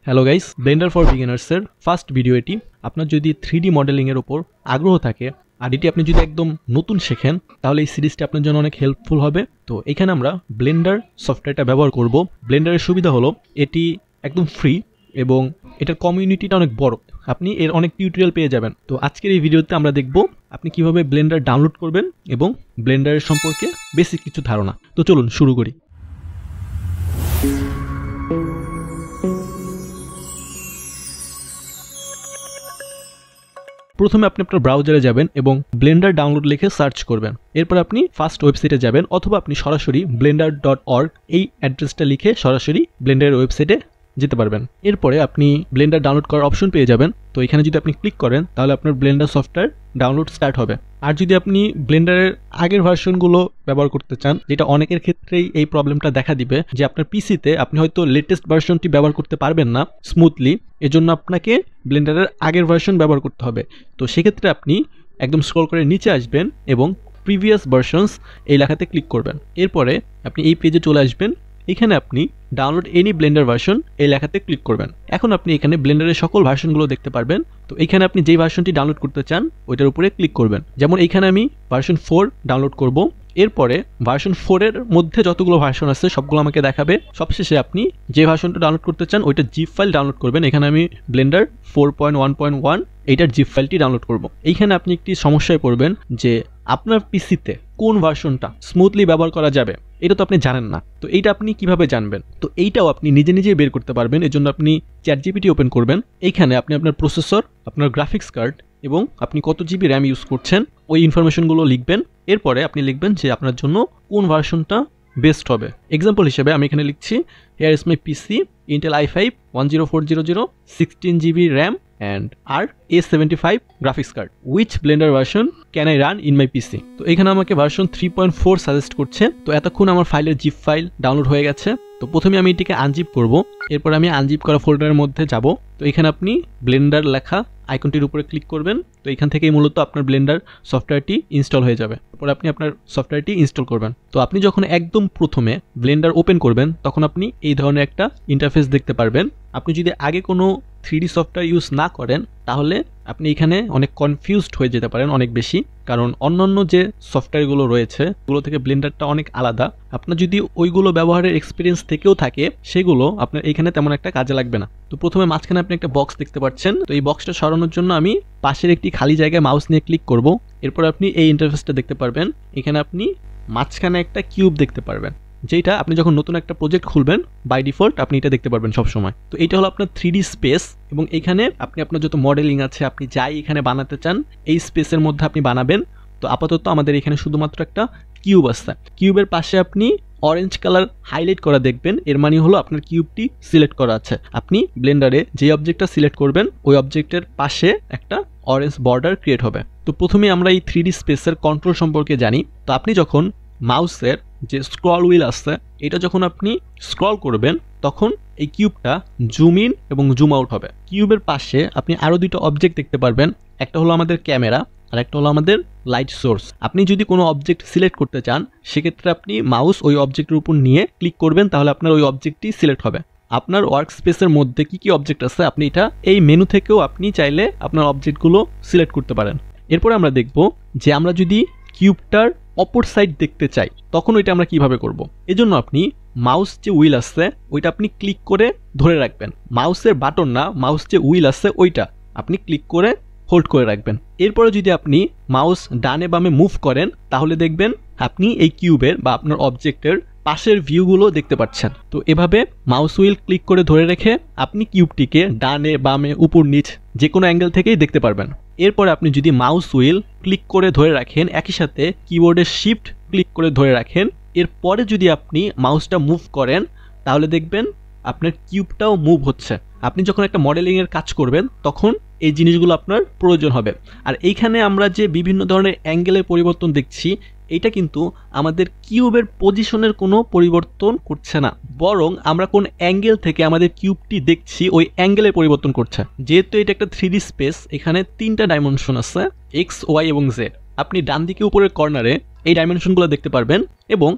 Hello guys, Blender for বিগিনার্সের first video এটি। আপনার যদি 3D মডেলিংয়ের ওপর আগ্রহ থাকে আর এটি আপনি যদি একদম নতুন শেখেন তাহলে এই সিরিজটি আপনার জন্য অনেক হেল্পফুল হবে। তো এখানে আমরা ব্লেন্ডার সফটওয়্যারটা ব্যবহার করব। ব্লেন্ডারের সুবিধা হলো এটি একদম ফ্রি এবং এটার কমিউনিটিটা অনেক বড়, আপনি এর অনেক টিউটোরিয়াল পেয়ে যাবেন। তো আজকের এই ভিডিওতে আমরা দেখব আপনি কিভাবে ব্লেন্ডার ডাউনলোড করবেন এবং ব্লেন্ডারের সম্পর্কে বেসিক কিছু ধারণা। তো চলুন শুরু করি। প্রথমে আপনি আপনার ব্রাউজারে যাবেন এবং ব্লেন্ডার ডাউনলোড লিখে সার্চ করবেন। এরপর আপনি ফার্স্ট ওয়েবসাইটে যাবেন অথবা আপনি সরাসরি blender.org এই অ্যাড্রেসটা লিখে সরাসরি ব্লেন্ডারের ওয়েবসাইটে যেতে পারবেন। এরপরে আপনি ব্লেন্ডার ডাউনলোড করার অপশন পেয়ে যাবেন। তো এখানে যদি আপনি ক্লিক করেন তাহলে আপনার ব্লেন্ডার সফটওয়্যার ডাউনলোড স্টার্ট হবে। আর যদি আপনি ব্লেন্ডারের আগের ভার্সনগুলো ব্যবহার করতে চান, যেটা অনেকের ক্ষেত্রেই এই প্রবলেমটা দেখা দিবে যে আপনার পিসিতে আপনি হয়তো লেটেস্ট ভার্সনটি ব্যবহার করতে পারবেন না স্মুথলি, এজন্য আপনাকে ব্লেন্ডারের আগের ভার্সন ব্যবহার করতে হবে। তো সেক্ষেত্রে আপনি একদম স্ক্রল করে নিচে আসবেন এবং প্রিভিয়াস ভার্সনস এই লেখাতে ক্লিক করবেন। এরপরে আপনি এই পেজে চলে আসবেন। এখানে আপনি ডাউনলোড এনি ব্লেন্ডার ভার্সন এই লেখাতে ক্লিক করবেন। এখন আপনি এখানে ব্লেন্ডারের সকল ভার্সনগুলো দেখতে পারবেন। তো এখানে আপনি যেই ভার্সনটি ডাউনলোড করতে চান ওইটার উপরে ক্লিক করবেন। যেমন এখানে আমি ভার্সন 4 ডাউনলোড করব। এরপরে ভার্সন 4 এর মধ্যে যতগুলো ভার্সন আছে সবগুলো আমাকে দেখাবে। সবশেষে আপনি যে ভার্সনটা ডাউনলোড করতে চান ওইটা জিপ ফাইল ডাউনলোড করবেন। এখানে আমি ব্লেন্ডার 4.1.1 এইটার জিপ ফাইলটি ডাউনলোড করব। এইখানে আপনি একটি সমস্যায় পড়বেন যে আপনার পিসিতে কোন ভার্সনটা স্মুথলি ব্যবহার করা যাবে এটা তো আপনি জানেন না। তো এইটা আপনি কিভাবে জানবেন? তো এইটাও আপনি নিজে নিজেই বের করতে পারবেন। এজন্য আপনি চ্যাটজিপিটি ওপেন করবেন। এইখানে আপনি আপনার প্রসেসর, আপনার গ্রাফিক্স কার্ড এবং আপনি কত জিবি র্যাম ইউজ করছেন ওই ইনফরমেশনগুলো লিখবেন। এরপরে আপনি লিখবেন যে আপনার জন্য কোন ভার্সনটা বেস্ট হবে। এক্সাম্পল হিসেবে আমি এখানে লিখছি here is my PC Intel i5 10400 16GB RAM and A75 graphics card. Which Blender version can I run in my PC? তো এখানে আমাকে ভার্সন 3.4 সাজেস্ট করছে। তো এতক্ষণ আমার ফাইলের জিপ ফাইল ডাউনলোড হয়ে গেছে। তো প্রথমে আমি এটিকে আনজিপ করব। এরপর আমি আনজিপ করা ফোল্ডারের মধ্যে যাব। তো এখানে আপনি ব্লেন্ডার লেখা আইকনটির উপরে ক্লিক করবেন। তো এখান থেকেই মূলত আপনার ব্লেন্ডার সফটওয়্যারটি ইনস্টল হয়ে যাবে। তারপর আপনি আপনার সফটওয়্যারটি ইনস্টল করবেন। তো আপনি যখন একদম প্রথমে ব্লেন্ডার ওপেন করবেন তখন আপনি এই ধরনের একটা ইন্টারফেস দেখতে পারবেন। আপনি যদি আগে কোনো 3D সফটওয়্যার ইউজ না করেন তাহলে আপনি এখানে অনেক কনফিউজড হয়ে যেতে পারেন অনেক বেশি, কারণ অন্যান্য যে সফটওয়্যারগুলো রয়েছে ওগুলো থেকে ব্লেন্ডারটা অনেক আলাদা। আপনার যদি ওইগুলো ব্যবহারের এক্সপিরিয়েন্স থেকেও থাকে সেগুলো আপনার এখানে তেমন একটা কাজে লাগবে না। তো প্রথমে মাঝখানে আপনি একটা বক্স দেখতে পাচ্ছেন। তো এই বক্সটা সরানোর জন্য আমি পাশের একটি খালি জায়গায় মাউস নিয়ে ক্লিক করব। এরপর আপনি এই ইন্টারফেসটা দেখতে পারবেন। এখানে আপনি মাঝখানে একটা কিউব দেখতে পারবেন, যেটা আপনি যখন নতুন একটা প্রজেক্ট খুলবেন বাই ডিফল্ট আপনি এটা দেখতে পারবেন সব সময়। তো এটা হলো আপনার 3D স্পেস এবং এখানে আপনি আপনার যত মডেলিং আছে আপনি যাই এখানে বানাতে চান এই স্পেসের মধ্যে আপনি বানাবেন। তো আপাতত আমাদের এখানে শুধুমাত্র একটা কিউব আছে। কিউবের পাশে আপনি অরেঞ্জ কালার হাইলাইট করা দেখবেন, এর মানে হলো আপনার কিউবটি সিলেক্ট করা আছে। আপনি ব্লেন্ডারে যে অবজেক্টটা সিলেক্ট করবেন ওই অবজেক্টের পাশে একটা অরেঞ্জ বর্ডার ক্রিয়েট হবে। তো প্রথমে আমরা এই 3D স্পেসের কন্ট্রোল সম্পর্কে জানি। তো আপনি যখন মাউসের যে স্ক্রল হুইল আছে এটা যখন আপনি স্ক্রল করবেন তখন এই কিউবটা জুম ইন এবং জুম আউট হবে। কিউবের পাশে আপনি আরো দুটো অবজেক্ট দেখতে পারবেন, একটা হলো আমাদের ক্যামেরা আর একটা হলো আমাদের লাইট সোর্স। আপনি যদি কোনো অবজেক্ট সিলেক্ট করতে চান সেক্ষেত্রে আপনি মাউস ওই অবজেক্টের উপর নিয়ে ক্লিক করবেন, তাহলে আপনার ওই অবজেক্টটি সিলেক্ট হবে। আপনার ওয়ার্ক স্পেসের মধ্যে কি কি অবজেক্ট আছে আপনি এটা এই মেনু থেকেও আপনি চাইলে আপনার অবজেক্টগুলো সিলেক্ট করতে পারেন। এরপরে আমরা দেখব যে আমরা যদি কিউবটার অপর সাইড দেখতে চাই তখন ওইটা আমরা কিভাবে করব। এজন্য আপনি মাউস যে হুইল আছে ওইটা আপনি ক্লিক করে ধরে রাখবেন। মাউসের বাটন না, মাউস যে হুইল আছে ওইটা আপনি ক্লিক করে হোল্ড করে রাখবেন। এরপরে যদি আপনি মাউস ডানে বামে মুভ করেন তাহলে দেখবেন আপনি এই কিউবের বা আপনার অবজেক্টের পাশের ভিউগুলো দেখতে পাচ্ছেন। তো এভাবে মাউস হুইল ক্লিক করে ধরে রেখে আপনি কিউবটিকে ডানে বামে উপর নিচ যে কোনো অ্যাঙ্গেল থেকেই দেখতে পারবেন। এরপরে আপনি যদি মাউস হুইল ক্লিক করে ধরে রাখেন, একই সাথে কিবোর্ডের শিফট ক্লিক করে ধরে রাখেন, এরপরে যদি আপনি মাউসটা মুভ করেন তাহলে দেখবেন আপনার কিউবটাও মুভ হচ্ছে। আপনি যখন একটা মডেলিংয়ের কাজ করবেন তখন এই জিনিসগুলো আপনার প্রয়োজন হবে। আর এইখানে আমরা যে বিভিন্ন ধরনের অ্যাঙ্গেলের পরিবর্তন দেখছি এটা কিন্তু আমাদের কিউবের পজিশনের কোনো পরিবর্তন করছে না, বরং আমরা কোন অ্যাঙ্গেল থেকে আমাদের কিউবটি দেখছি ওই অ্যাঙ্গেলের পরিবর্তন করছে। যেহেতু এটা একটা 3D স্পেস, এখানে 3টা ডাইমেনশন আছে এক্স, ওয়াই এবং জেড। আপনি ডান দিকে উপরের কর্নারে এই ডাইমেনশনগুলো দেখতে পারবেন এবং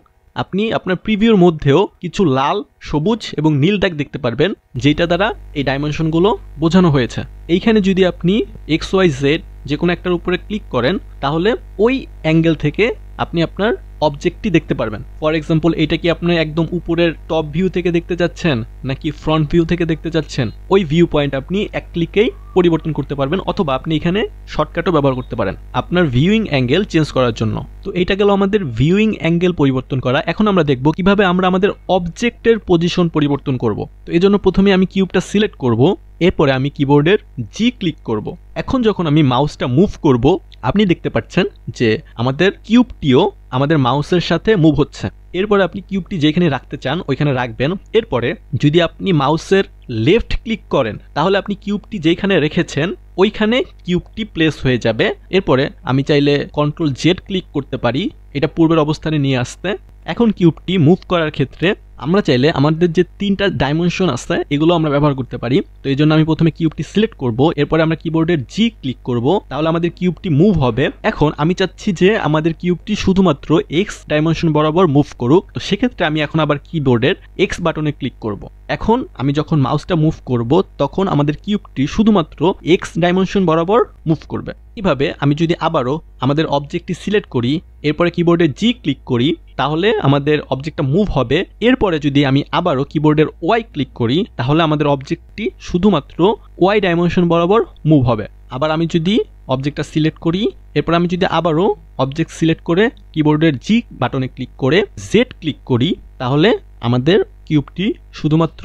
আপনি আপনার প্রিভিউর মধ্যেও কিছু লাল, সবুজ এবং নীল দাগ দেখতে পারবেন, যেটা দ্বারা এই ডাইমেনশনগুলো বোঝানো হয়েছে। এইখানে যদি আপনি XYZ যে কোনো একটার উপরে ক্লিক করেন, তাহলে ওই অ্যাঙ্গেল থেকে আপনি আপনার অবজেক্টটি দেখতে পারবেন। ফর এক্সাম্পল, এটা কি আপনি একদম উপরের টপ ভিউ থেকে দেখতে যাচ্ছেন নাকি ফ্রন্ট ভিউ থেকে দেখতে যাচ্ছেন, ওই ভিউ পয়েন্ট আপনি এক ক্লিকেই পরিবর্তন করতে পারবেন, অথবা আপনি এখানে শর্টকাটও ব্যবহার করতে পারেন আপনার ভিউইং অ্যাঙ্গেল চেঞ্জ করার জন্য। তো এটা গেল আমাদের ভিউইং অ্যাঙ্গেল পরিবর্তন করা। এখন আমরা দেখব কিভাবে আমরা আমাদের অবজেক্টের পজিশন পরিবর্তন করব। তো এই জন্য প্রথমে আমি কিউবটা সিলেক্ট করব, এরপরে আমি কিবোর্ডের জি ক্লিক করব। এখন যখন আমি মাউসটা মুভ করব, আপনি দেখতে পাচ্ছেন যে আমাদের কিউবটিও আমাদের মাউসের সাথে মুভ হচ্ছে। এরপরে আপনি কিউবটি যেখানে রাখতে চান ওইখানে রাখবেন। এরপরে যদি আপনি মাউসের লেফট ক্লিক করেন, তাহলে আপনি কিউবটি যেখানে রেখেছেন ওইখানে কিউবটি প্লেস হয়ে যাবে। এরপরে আমি চাইলে Ctrl+Z ক্লিক করতে পারি এটা পূর্বের অবস্থানে নিয়ে আসতে। এখন কিউবটি মুভ করার ক্ষেত্রে আমরা চাইলে আমাদের যে তিনটা ডাইমেনশন আছে এগুলো আমরা ব্যবহার করতে পারি। তো এই জন্য আমি প্রথমে কিউবটি সিলেক্ট করব, এরপরে আমরা কিবোর্ডের জি ক্লিক করব, তাহলে আমাদের কিউবটি মুভ হবে। এখন আমি চাচ্ছি যে আমাদের কিউবটি শুধুমাত্র এক্স ডাইমেনশন বরাবর মুভ করুক। তো সেক্ষেত্রে আমি এখন আবার কিবোর্ডের এক্স বাটনে ক্লিক করব। এখন আমি যখন মাউসটা মুভ করব তখন আমাদের কিউবটি শুধুমাত্র এক্স ডাইমেনশন বরাবর মুভ করবে। এইভাবে আমি যদি আবারও আমাদের অবজেক্টটি সিলেক্ট করি, এরপরে কিবোর্ডে জি ক্লিক করি, তাহলে আমাদের অবজেক্টটা মুভ হবে। এরপরে যদি আমি আবারও কিবোর্ডের ওয়াই ক্লিক করি, তাহলে আমাদের অবজেক্টটি শুধুমাত্র ওয়াই ডাইমেনশন বরাবর মুভ হবে। আবার আমি যদি অবজেক্টটা সিলেক্ট করি, এরপর আমি যদি আবারও অবজেক্ট সিলেক্ট করে কিবোর্ডের জি বাটনে ক্লিক করে জেড ক্লিক করি, তাহলে আমাদের কিউবটি শুধুমাত্র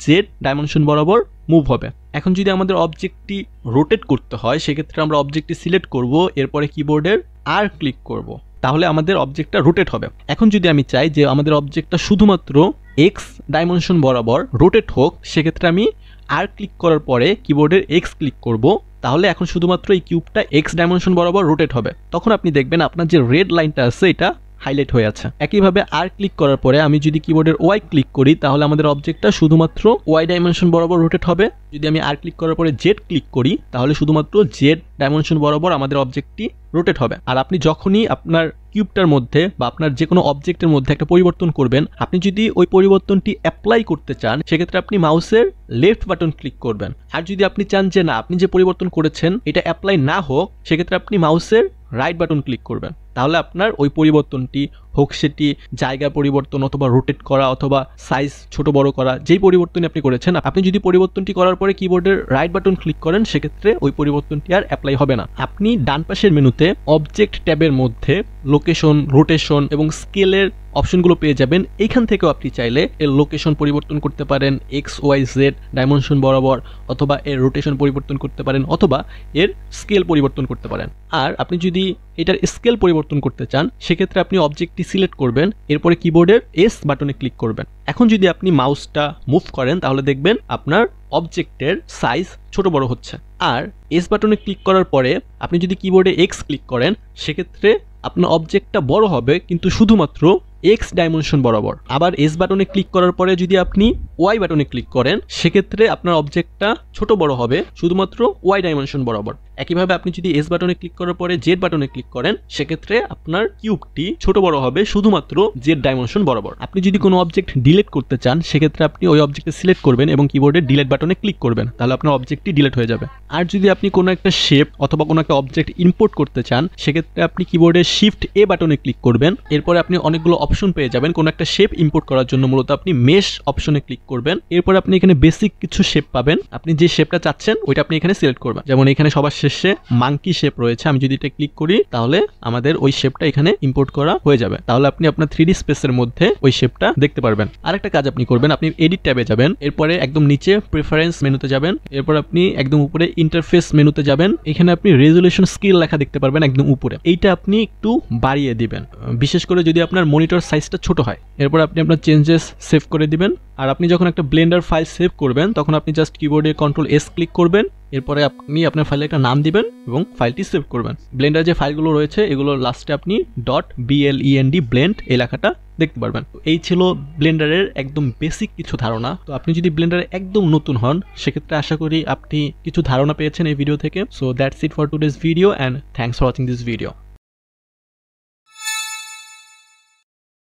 জেড ডাইমেনশন বরাবর মুভ হবে। এখন যদি আমাদের অবজেক্টটি রোটেট করতে হয়, সেক্ষেত্রে আমরা অবজেক্টটি সিলেক্ট করব, এরপরে কিবোর্ডের আর ক্লিক করব, তাহলে আমাদের অবজেক্টটা রোটেট হবে। এখন যদি আমি চাই যে আমাদের অবজেক্টটা শুধুমাত্র এক্স ডাইমেনশন বরাবর রোটেট হোক, সেক্ষেত্রে আমি আর ক্লিক করার পরে কিবোর্ডের এক্স ক্লিক করব, তাহলে এখন শুধুমাত্র এই কিউবটা এক্স ডাইমেনশন বরাবর রোটেট হবে। তখন আপনি দেখবেন আপনার যে রেড লাইনটা আছে এটা হাইলাইট হয়ে আছে। একইভাবে আর ক্লিক করার পরে আমি যদি কিবোর্ডের ওয়াই ক্লিক করি, তাহলে আমাদের অবজেক্টটা শুধুমাত্র ওয়াই ডাইমেনশন বরাবর রোটেট হবে। যদি আমি আর ক্লিক করার পরে জেড ক্লিক করি, তাহলে শুধুমাত্র জেড ডাইমেনশন বরাবর আমাদের অবজেক্টটি রোটেট হবে। আর আপনি যখনই আপনার কিউবটার মধ্যে বা আপনার যে কোনো অবজেক্টের মধ্যে একটা পরিবর্তন করবেন, আপনি যদি ওই পরিবর্তনটি অ্যাপ্লাই করতে চান, সেক্ষেত্রে আপনি মাউসের লেফট বাটন ক্লিক করবেন। আর যদি আপনি চান যে না, আপনি যে পরিবর্তন করেছেন এটা অ্যাপ্লাই না হোক, সেক্ষেত্রে আপনি মাউসের রাইট বাটন ক্লিক করবেন। তাহলে আপনার ওই পরিবর্তনটি হোক সেটি জায়গা পরিবর্তন অথবা রোটেট করা অথবা সাইজ ছোট বড় করা, যেই পরিবর্তনই আপনি করেছেন, আপনি যদি পরিবর্তনটি করার পরে কিবোর্ডের রাইট বাটন ক্লিক করেন, সেক্ষেত্রে ওই পরিবর্তনটি আর অ্যাপ্লাই হবে না। আপনি ডান পাশের মেনুতে অবজেক্ট ট্যাবের মধ্যে লোকেশন, রোটেশন এবং স্কেলের অপশনগুলো পেয়ে যাবেন। এইখান থেকেও আপনি চাইলে এর লোকেশন পরিবর্তন করতে পারেন এক্স ওয়াই জেড ডাইমেনশন বরাবর, অথবা এর রোটেশন পরিবর্তন করতে পারেন, অথবা এর স্কেল পরিবর্তন করতে পারেন। আর আপনি যদি এটার স্কেল পরিবর্তন করতে চান, সেক্ষেত্রে আপনি অবজেক্টটি সিলেক্ট করবেন, এরপরে কিবোর্ডের এস বাটনে ক্লিক করবেন। এখন যদি আপনি মাউসটা মুভ করেন, তাহলে দেখবেন আপনার অবজেক্টের সাইজ ছোট বড় হচ্ছে। আর এস বাটনে ক্লিক করার পরে আপনি যদি কিবোর্ডে এক্স ক্লিক করেন, সেক্ষেত্রে আপনার অবজেক্টটা বড় হবে, কিন্তু শুধুমাত্র এক্স ডাইমেনশন বরাবর। আবার এস বাটনে ক্লিক করার পরে যদি আপনি ওয়াই বাটনে ক্লিক করেন, সেক্ষেত্রে আপনার অবজেক্টটা ছোট বড় হবে শুধুমাত্র ওয়াই ডাইমেনশন বরাবর। একইভাবে আপনি যদি এস বাটনে ক্লিক করার পরে জেড বাটনে ক্লিক করেন, সেক্ষেত্রে আপনার কিউবটি ছোট বড় হবে শুধুমাত্র জেড ডাইমেনশন বরাবর। আপনি যদি কোনো অবজেক্ট ডিলিট করতে চান, সেক্ষেত্রে আপনি ওই অবজেক্টে সিলেক্ট করবেন এবং কিবোর্ডের ডিলিট বাটনে ক্লিক করবেন, তাহলে আপনার অবজেক্টটি ডিলিট হয়ে যাবে। আর যদি আপনি কোনো একটা শেপ অথবা কোনো একটা অবজেক্ট ইম্পোর্ট করতে চান, সেক্ষেত্রে আপনি কিবোর্ডের শিফট এ বাটনে ক্লিক করবেন, এরপরে আপনি অনেকগুলো অপশন পেয়ে যাবেন। কোনো একটা শেপ ইম্পোর্ট করার জন্য মূলত আপনি মেশ অপশনে ক্লিক করবেন, এরপর আপনি এখানে বেসিক কিছু শেপ পাবেন। আপনি যে শেপটা চাচ্ছেন ওইটা আপনি এখানে সিলেক্ট করবেন। যেমন এখানে সবার শেষে মাঙ্কি শেপ রয়েছে, আমি যদি এটা ক্লিক করি, তাহলে আমাদের ওই শেপটা এখানে ইম্পোর্ট করা হয়ে যাবে। তাহলে আপনি আপনার 3D স্পেসের মধ্যে ওই শেপটা দেখতে পারবেন। আরেকটা কাজ আপনি করবেন, আপনি এডিট ট্যাবে যাবেন, এরপরে একদম নিচে প্রেফারেন্স মেনুতে যাবেন, এরপর আপনি একদম উপরে ইন্টারফেস মেনুতে যাবেন। এখানে আপনি রেজুলেশন স্কেল লেখা দেখতে পারবেন একদম উপরে, এইটা আপনি একটু বাড়িয়ে দিবেন, বিশেষ করে যদি আপনার মনিটর সাইজটা ছোট হয়। এরপর আপনি আপনার চেঞ্জেস সেভ করে দিবেন। আর আপনি যখন একটা ব্লেন্ডার ফাইল সেভ করবেন, তখন আপনি জাস্ট কিবোর্ডে Ctrl+S ক্লিক করবেন, এরপরে আপনি আপনার ফাইলে একটা নাম দিবেন এবং ফাইলটি সেভ করবেন। ব্লেন্ডার যে ফাইলগুলো রয়েছে এগুলো লাস্টে আপনি .blend ব্লেন্ড এই লেখাটা দেখতে পারবেন। এই ছিল ব্লেন্ডারের একদম বেসিক কিছু ধারণা। তো আপনি যদি ব্লেন্ডারে একদম নতুন হন, সেক্ষেত্রে আশা করি আপনি কিছু ধারণা পেয়েছেন এই ভিডিও থেকে। So that's it for today's video and thanks for watching this video.